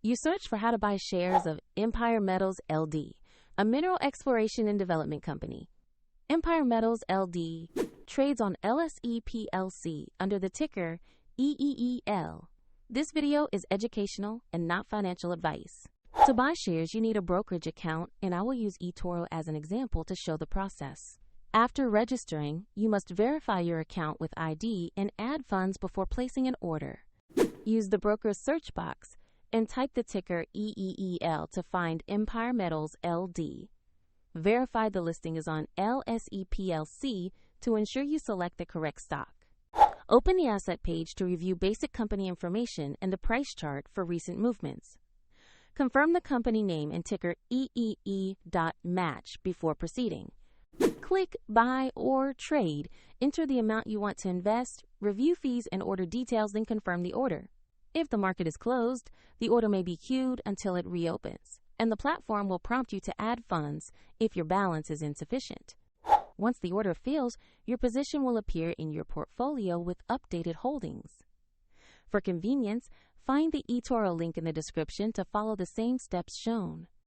You search for how to buy shares of Empire Metals LD, a mineral exploration and development company. Empire Metals LD trades on LSE plc under the ticker EEE.L. This video is educational and not financial advice. To buy shares, you need a brokerage account, and I will use eToro as an example to show the process. After registering, you must verify your account with ID and add funds before placing an order. Use the broker's search box and type the ticker EEE.L to find Empire Metals LD. Verify the listing is on LSE plc to ensure you select the correct stock. Open the asset page to review basic company information and the price chart for recent movements. Confirm the company name and ticker EEE.match before proceeding. Click Buy or Trade, enter the amount you want to invest, review fees and order details, then confirm the order. If the market is closed, the order may be queued until it reopens, and the platform will prompt you to add funds if your balance is insufficient. Once the order fills, your position will appear in your portfolio with updated holdings. For convenience, find the eToro link in the description to follow the same steps shown.